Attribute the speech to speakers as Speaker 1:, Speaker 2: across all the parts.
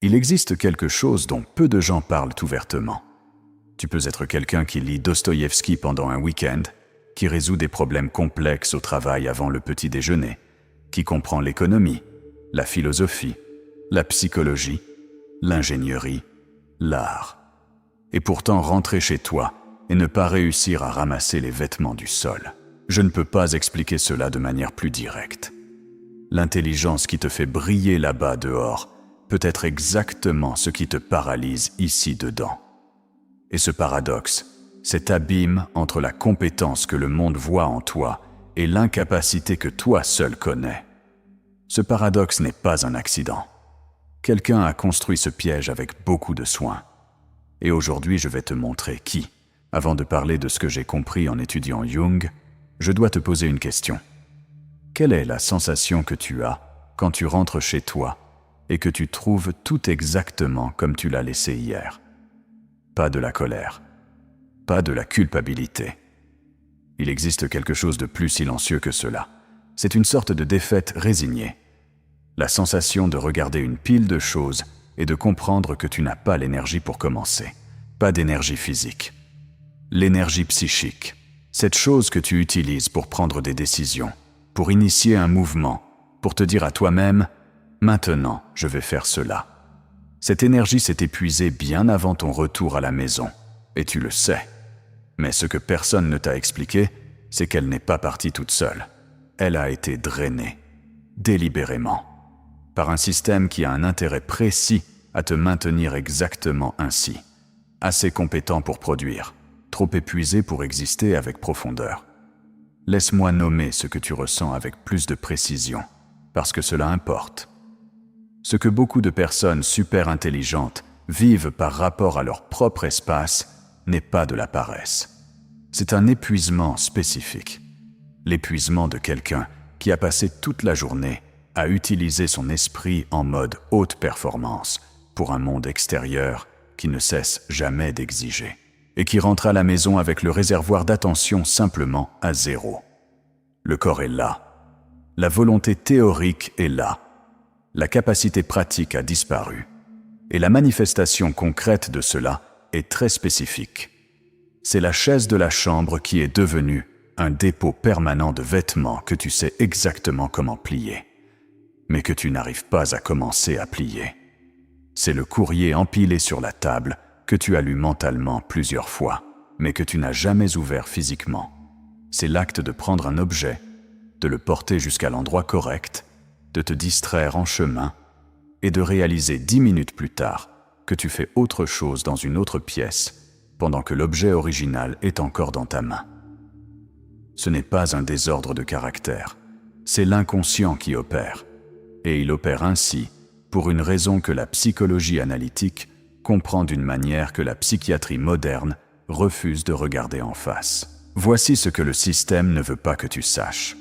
Speaker 1: Il existe quelque chose dont peu de gens parlent ouvertement. Tu peux être quelqu'un qui lit Dostoïevski pendant un week-end, qui résout des problèmes complexes au travail avant le petit déjeuner, qui comprend l'économie, la philosophie, la psychologie, l'ingénierie, l'art. Et pourtant rentrer chez toi et ne pas réussir à ramasser les vêtements du sol. Je ne peux pas expliquer cela de manière plus directe. L'intelligence qui te fait briller là-bas dehors peut être exactement ce qui te paralyse ici dedans. Et ce paradoxe, cet abîme entre la compétence que le monde voit en toi et l'incapacité que toi seul connais. Ce paradoxe n'est pas un accident. Quelqu'un a construit ce piège avec beaucoup de soin. Et aujourd'hui, je vais te montrer qui. Avant de parler de ce que j'ai compris en étudiant Jung, je dois te poser une question. Quelle est la sensation que tu as quand tu rentres chez toi et que tu trouves tout exactement comme tu l'as laissé hier? Pas de la colère, pas de la culpabilité. Il existe quelque chose de plus silencieux que cela. C'est une sorte de défaite résignée. La sensation de regarder une pile de choses et de comprendre que tu n'as pas l'énergie pour commencer. Pas d'énergie physique. L'énergie psychique. Cette chose que tu utilises pour prendre des décisions, pour initier un mouvement, pour te dire à toi-même « Maintenant, je vais faire cela ». Cette énergie s'est épuisée bien avant ton retour à la maison, et tu le sais. Mais ce que personne ne t'a expliqué, c'est qu'elle n'est pas partie toute seule. Elle a été drainée, délibérément, par un système qui a un intérêt précis à te maintenir exactement ainsi. Assez compétent pour produire, trop épuisé pour exister avec profondeur. Laisse-moi nommer ce que tu ressens avec plus de précision, parce que cela importe. Ce que beaucoup de personnes super intelligentes vivent par rapport à leur propre espace n'est pas de la paresse. C'est un épuisement spécifique. L'épuisement de quelqu'un qui a passé toute la journée à utiliser son esprit en mode haute performance pour un monde extérieur qui ne cesse jamais d'exiger et qui rentre à la maison avec le réservoir d'attention simplement à zéro. Le corps est là. La volonté théorique est là. La capacité pratique a disparu. Et la manifestation concrète de cela est très spécifique. C'est la chaise de la chambre qui est devenue un dépôt permanent de vêtements que tu sais exactement comment plier, mais que tu n'arrives pas à commencer à plier. C'est le courrier empilé sur la table que tu as lu mentalement plusieurs fois, mais que tu n'as jamais ouvert physiquement. C'est l'acte de prendre un objet, de le porter jusqu'à l'endroit correct, de te distraire en chemin et de réaliser 10 minutes plus tard que tu fais autre chose dans une autre pièce pendant que l'objet original est encore dans ta main. Ce n'est pas un désordre de caractère, c'est l'inconscient qui opère. Et il opère ainsi pour une raison que la psychologie analytique comprend d'une manière que la psychiatrie moderne refuse de regarder en face. Voici ce que le système ne veut pas que tu saches.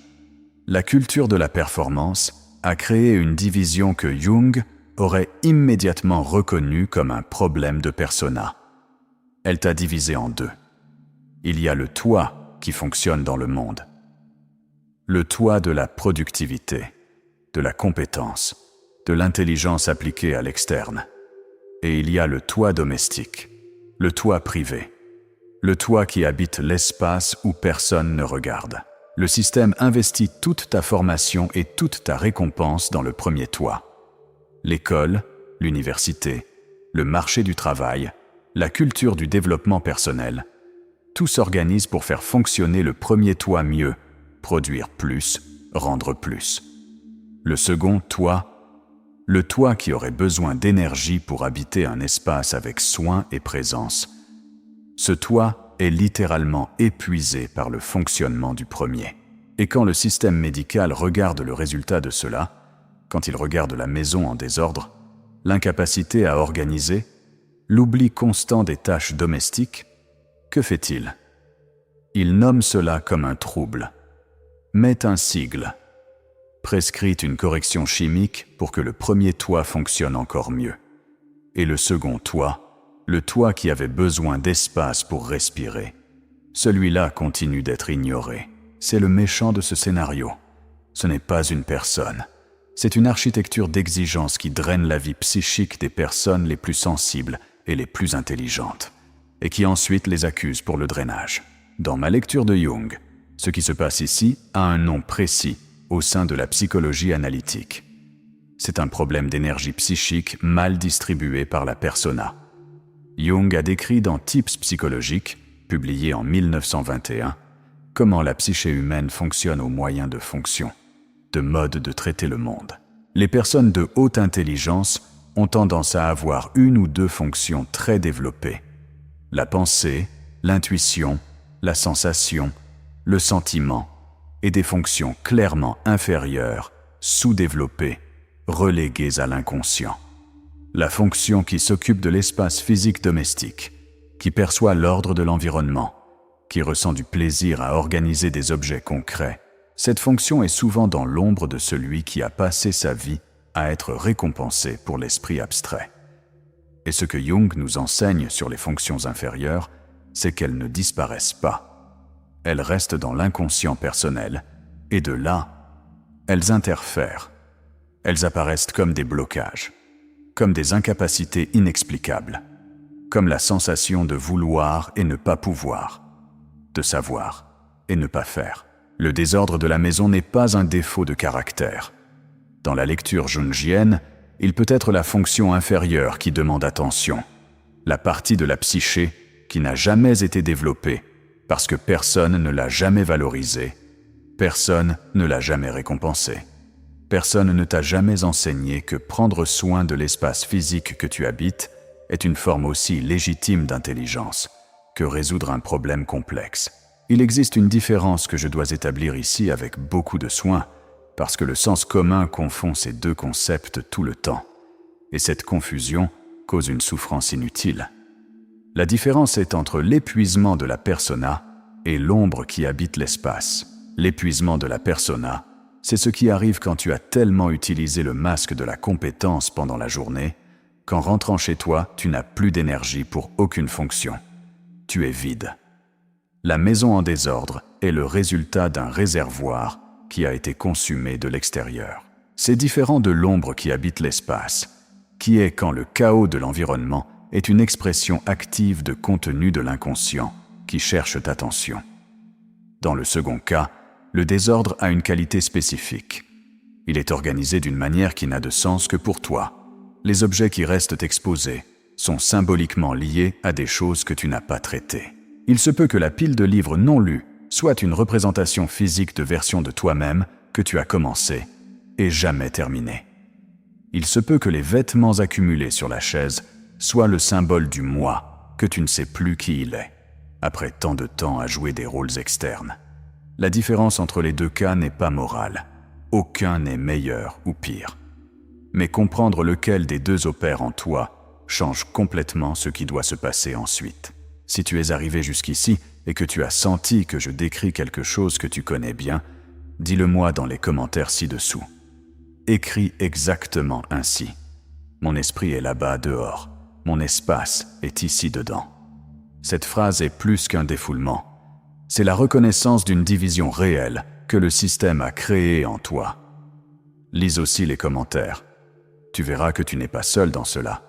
Speaker 1: La culture de la performance a créé une division que Jung aurait immédiatement reconnue comme un problème de persona. Elle t'a divisé en deux. Il y a le toi qui fonctionne dans le monde. Le toi de la productivité, de la compétence, de l'intelligence appliquée à l'externe. Et il y a le toi domestique, le toi privé, le toi qui habite l'espace où personne ne regarde. Le système investit toute ta formation et toute ta récompense dans le premier toi. L'école, l'université, le marché du travail, la culture du développement personnel, tout s'organise pour faire fonctionner le premier toi mieux, produire plus, rendre plus. Le second toi, le toi qui aurait besoin d'énergie pour habiter un espace avec soin et présence. Ce toi est littéralement épuisé par le fonctionnement du premier. Et quand le système médical regarde le résultat de cela, quand il regarde la maison en désordre, l'incapacité à organiser, l'oubli constant des tâches domestiques, que fait-il? Il nomme cela comme un trouble, met un sigle, prescrit une correction chimique pour que le premier toi fonctionne encore mieux. Et le second toi, le toi qui avait besoin d'espace pour respirer, celui-là continue d'être ignoré. C'est le méchant de ce scénario. Ce n'est pas une personne, C'est une architecture d'exigence qui draine la vie psychique des personnes les plus sensibles et les plus intelligentes, et qui ensuite les accuse pour le drainage. Dans ma lecture de Jung, ce qui se passe ici a un nom précis au sein de la psychologie analytique. C'est un problème d'énergie psychique mal distribué par la persona. Jung a décrit dans Tips psychologiques, publié en 1921, comment la psyché humaine fonctionne au moyen de fonctions, de modes de traiter le monde. Les personnes de haute intelligence ont tendance à avoir une ou deux fonctions très développées. La pensée, l'intuition, la sensation, le sentiment, et des fonctions clairement inférieures, sous-développées, reléguées à l'inconscient. La fonction qui s'occupe de l'espace physique domestique, qui perçoit l'ordre de l'environnement, qui ressent du plaisir à organiser des objets concrets, cette fonction est souvent dans l'ombre de celui qui a passé sa vie à être récompensé pour l'esprit abstrait. Et ce que Jung nous enseigne sur les fonctions inférieures, c'est qu'elles ne disparaissent pas. Elles restent dans l'inconscient personnel, et de là, elles interfèrent. Elles apparaissent comme des blocages, comme des incapacités inexplicables, comme la sensation de vouloir et ne pas pouvoir, de savoir et ne pas faire. Le désordre de la maison n'est pas un défaut de caractère. Dans la lecture jungienne, il peut être la fonction inférieure qui demande attention, la partie de la psyché qui n'a jamais été développée parce que personne ne l'a jamais valorisée, personne ne l'a jamais récompensée. Personne ne t'a jamais enseigné que prendre soin de l'espace physique que tu habites est une forme aussi légitime d'intelligence que résoudre un problème complexe. Il existe une différence que je dois établir ici avec beaucoup de soin, parce que le sens commun confond ces deux concepts tout le temps, et cette confusion cause une souffrance inutile. La différence est entre l'épuisement de la persona et l'ombre qui habite l'espace. L'épuisement de la persona, c'est ce qui arrive quand tu as tellement utilisé le masque de la compétence pendant la journée, qu'en rentrant chez toi, tu n'as plus d'énergie pour aucune fonction. Tu es vide. La maison en désordre est le résultat d'un réservoir qui a été consumé de l'extérieur. C'est différent de l'ombre qui habite l'espace, qui est quand le chaos de l'environnement est une expression active de contenu de l'inconscient qui cherche ta attention. Dans le second cas, le désordre a une qualité spécifique. Il est organisé d'une manière qui n'a de sens que pour toi. Les objets qui restent exposés sont symboliquement liés à des choses que tu n'as pas traitées. Il se peut que la pile de livres non lus soit une représentation physique de version de toi-même que tu as commencé et jamais terminé. Il se peut que les vêtements accumulés sur la chaise soient le symbole du moi que tu ne sais plus qui il est, après tant de temps à jouer des rôles externes. La différence entre les deux cas n'est pas morale. Aucun n'est meilleur ou pire. Mais comprendre lequel des deux opère en toi change complètement ce qui doit se passer ensuite. Si tu es arrivé jusqu'ici et que tu as senti que je décris quelque chose que tu connais bien, dis-le-moi dans les commentaires ci-dessous. Écris exactement ainsi. Mon esprit est là-bas dehors. Mon espace est ici dedans. Cette phrase est plus qu'un défoulement. C'est la reconnaissance d'une division réelle que le système a créée en toi. Lis aussi les commentaires. Tu verras que tu n'es pas seul dans cela.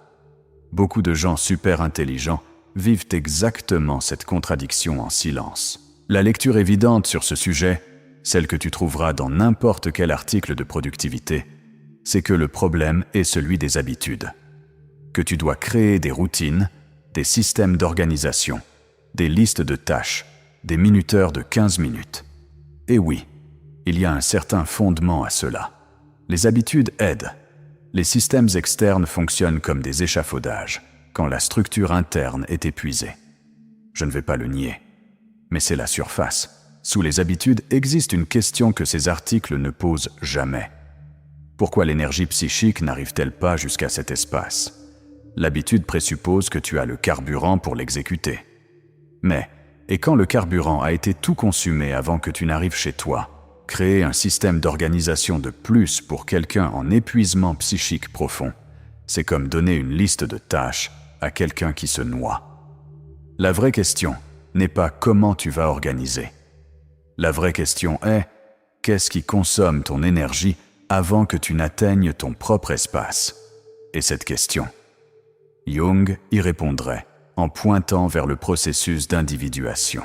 Speaker 1: Beaucoup de gens super intelligents vivent exactement cette contradiction en silence. La lecture évidente sur ce sujet, celle que tu trouveras dans n'importe quel article de productivité, c'est que le problème est celui des habitudes. Que tu dois créer des routines, des systèmes d'organisation, des listes de tâches, des minuteurs de 15 minutes. Et oui, il y a un certain fondement à cela. Les habitudes aident. Les systèmes externes fonctionnent comme des échafaudages quand la structure interne est épuisée. Je ne vais pas le nier, mais c'est la surface. Sous les habitudes existe une question que ces articles ne posent jamais. Pourquoi l'énergie psychique n'arrive-t-elle pas jusqu'à cet espace ? L'habitude présuppose que tu as le carburant pour l'exécuter. Mais, et quand le carburant a été tout consumé avant que tu n'arrives chez toi, créer un système d'organisation de plus pour quelqu'un en épuisement psychique profond, c'est comme donner une liste de tâches à quelqu'un qui se noie. La vraie question n'est pas comment tu vas organiser. La vraie question est, qu'est-ce qui consomme ton énergie avant que tu n'atteignes ton propre espace? Et cette question, Jung y répondrait en pointant vers le processus d'individuation,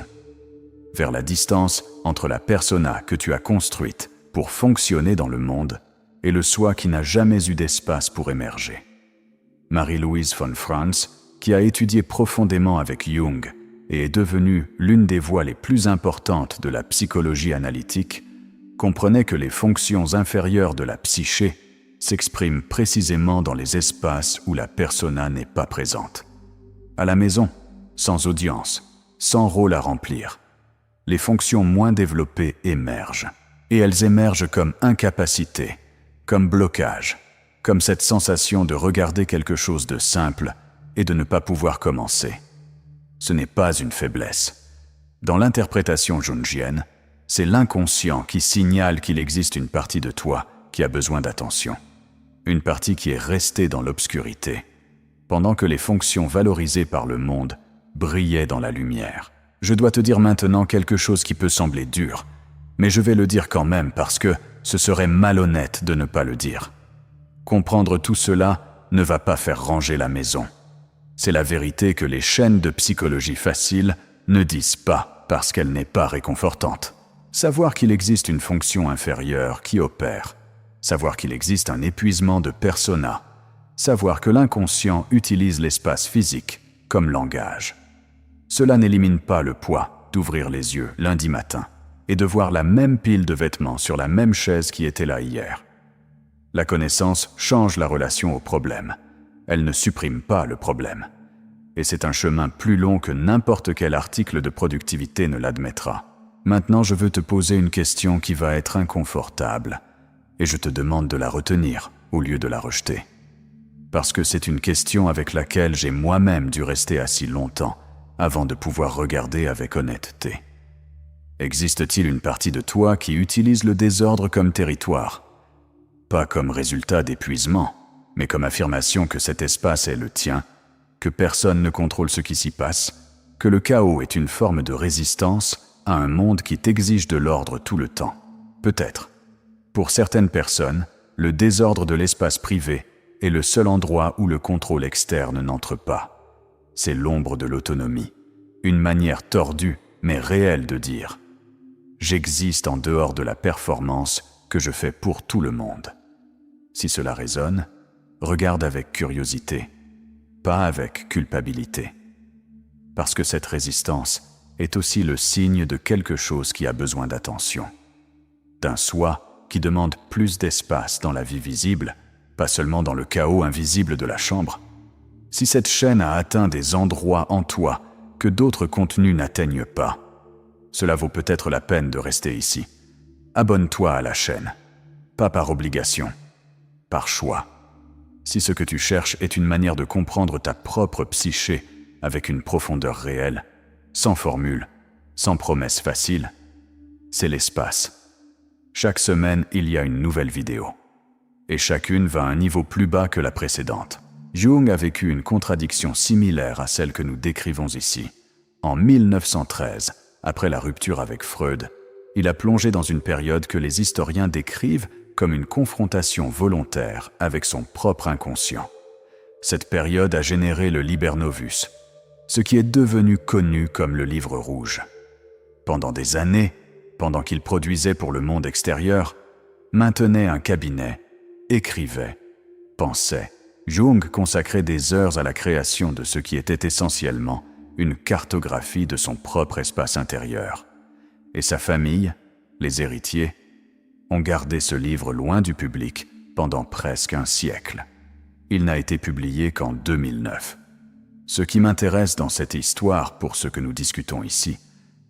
Speaker 1: vers la distance entre la persona que tu as construite pour fonctionner dans le monde et le soi qui n'a jamais eu d'espace pour émerger. Marie-Louise von Franz, qui a étudié profondément avec Jung et est devenue l'une des voix les plus importantes de la psychologie analytique, comprenait que les fonctions inférieures de la psyché s'expriment précisément dans les espaces où la persona n'est pas présente. À la maison, sans audience, sans rôle à remplir, les fonctions moins développées émergent. Et elles émergent comme incapacité, comme blocage, comme cette sensation de regarder quelque chose de simple et de ne pas pouvoir commencer. Ce n'est pas une faiblesse. Dans l'interprétation jungienne, c'est l'inconscient qui signale qu'il existe une partie de toi qui a besoin d'attention. Une partie qui est restée dans l'obscurité, pendant que les fonctions valorisées par le monde brillaient dans la lumière. Je dois te dire maintenant quelque chose qui peut sembler dur, mais je vais le dire quand même parce que ce serait malhonnête de ne pas le dire. Comprendre tout cela ne va pas faire ranger la maison. C'est la vérité que les chaînes de psychologie facile ne disent pas parce qu'elle n'est pas réconfortante. Savoir qu'il existe une fonction inférieure qui opère, savoir qu'il existe un épuisement de persona, savoir que l'inconscient utilise l'espace physique comme langage. Cela n'élimine pas le poids d'ouvrir les yeux lundi matin et de voir la même pile de vêtements sur la même chaise qui était là hier. La connaissance change la relation au problème. Elle ne supprime pas le problème. Et c'est un chemin plus long que n'importe quel article de productivité ne l'admettra. Maintenant, je veux te poser une question qui va être inconfortable, et je te demande de la retenir au lieu de la rejeter. Parce que c'est une question avec laquelle j'ai moi-même dû rester assis longtemps avant de pouvoir regarder avec honnêteté. Existe-t-il une partie de toi qui utilise le désordre comme territoire? Pas comme résultat d'épuisement, mais comme affirmation que cet espace est le tien, que personne ne contrôle ce qui s'y passe, que le chaos est une forme de résistance à un monde qui t'exige de l'ordre tout le temps. Peut-être. Pour certaines personnes, le désordre de l'espace privé est le seul endroit où le contrôle externe n'entre pas. C'est l'ombre de l'autonomie, une manière tordue mais réelle de dire « J'existe en dehors de la performance que je fais pour tout le monde ». Si cela résonne, regarde avec curiosité, pas avec culpabilité. Parce que cette résistance est aussi le signe de quelque chose qui a besoin d'attention. D'un soi qui demande plus d'espace dans la vie visible, pas seulement dans le chaos invisible de la chambre. Si cette chaîne a atteint des endroits en toi que d'autres contenus n'atteignent pas, cela vaut peut-être la peine de rester ici. Abonne-toi à la chaîne, pas par obligation, par choix. Si ce que tu cherches est une manière de comprendre ta propre psyché avec une profondeur réelle, sans formule, sans promesse facile, c'est l'espace. Chaque semaine, il y a une nouvelle vidéo. Et chacune va à un niveau plus bas que la précédente. Jung a vécu une contradiction similaire à celle que nous décrivons ici. En 1913, après la rupture avec Freud, il a plongé dans une période que les historiens décrivent comme une confrontation volontaire avec son propre inconscient. Cette période a généré le Liber Novus, ce qui est devenu connu comme le Livre rouge. Pendant des années, pendant qu'il produisait pour le monde extérieur, maintenait un cabinet, écrivait, pensait, Jung consacrait des heures à la création de ce qui était essentiellement une cartographie de son propre espace intérieur. Et sa famille, les héritiers, ont gardé ce livre loin du public pendant presque un siècle. Il n'a été publié qu'en 2009. Ce qui m'intéresse dans cette histoire pour ce que nous discutons ici,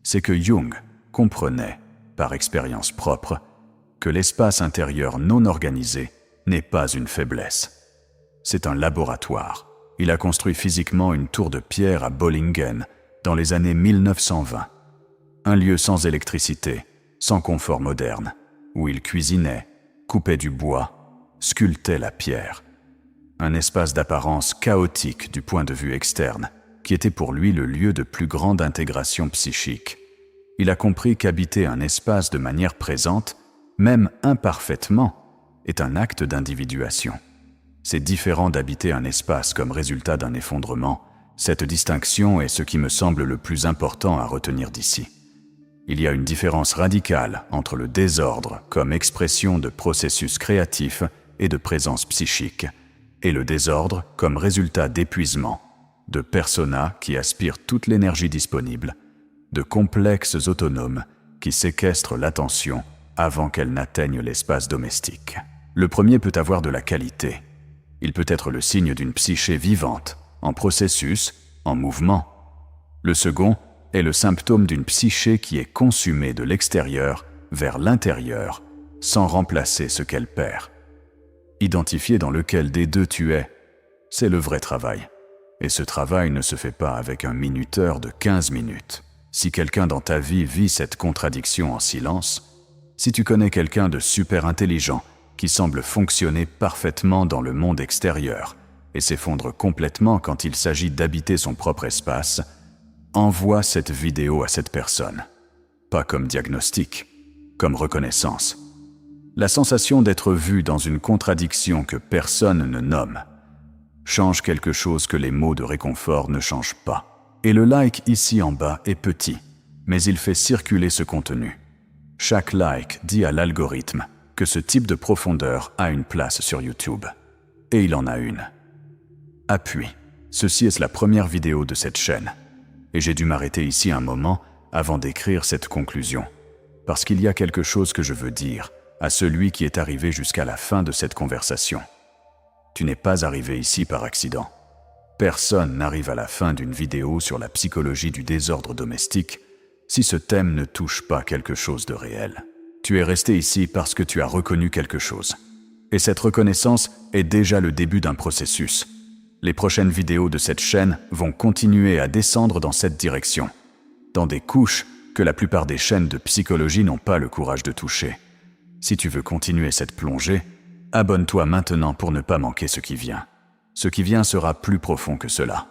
Speaker 1: c'est que Jung comprenait, par expérience propre, que l'espace intérieur non organisé n'est pas une faiblesse. C'est un laboratoire. Il a construit physiquement une tour de pierre à Bollingen dans les années 1920. Un lieu sans électricité, sans confort moderne, où il cuisinait, coupait du bois, sculptait la pierre. Un espace d'apparence chaotique du point de vue externe, qui était pour lui le lieu de plus grande intégration psychique. Il a compris qu'habiter un espace de manière présente, même imparfaitement, est un acte d'individuation. C'est différent d'habiter un espace comme résultat d'un effondrement. Cette distinction est ce qui me semble le plus important à retenir d'ici. Il y a une différence radicale entre le désordre comme expression de processus créatifs et de présence psychique, et le désordre comme résultat d'épuisement, de personas qui aspirent toute l'énergie disponible, de complexes autonomes qui séquestrent l'attention avant qu'elle n'atteigne l'espace domestique. Le premier peut avoir de la qualité. Il peut être le signe d'une psyché vivante, en processus, en mouvement. Le second est le symptôme d'une psyché qui est consumée de l'extérieur vers l'intérieur, sans remplacer ce qu'elle perd. Identifier dans lequel des deux tu es, c'est le vrai travail. Et ce travail ne se fait pas avec un minuteur de 15 minutes. Si quelqu'un dans ta vie vit cette contradiction en silence, si tu connais quelqu'un de super intelligent qui semble fonctionner parfaitement dans le monde extérieur et s'effondre complètement quand il s'agit d'habiter son propre espace, envoie cette vidéo à cette personne. Pas comme diagnostic, comme reconnaissance. La sensation d'être vu dans une contradiction que personne ne nomme change quelque chose que les mots de réconfort ne changent pas. Et le like ici en bas est petit, mais il fait circuler ce contenu. Chaque like dit à l'algorithme que ce type de profondeur a une place sur YouTube. Et il en a une. Appui. Ceci est la première vidéo de cette chaîne. Et j'ai dû m'arrêter ici un moment avant d'écrire cette conclusion. Parce qu'il y a quelque chose que je veux dire à celui qui est arrivé jusqu'à la fin de cette conversation. Tu n'es pas arrivé ici par accident. Personne n'arrive à la fin d'une vidéo sur la psychologie du désordre domestique si ce thème ne touche pas quelque chose de réel. Tu es resté ici parce que tu as reconnu quelque chose. Et cette reconnaissance est déjà le début d'un processus. Les prochaines vidéos de cette chaîne vont continuer à descendre dans cette direction, dans des couches que la plupart des chaînes de psychologie n'ont pas le courage de toucher. Si tu veux continuer cette plongée, abonne-toi maintenant pour ne pas manquer ce qui vient. Ce qui vient sera plus profond que cela.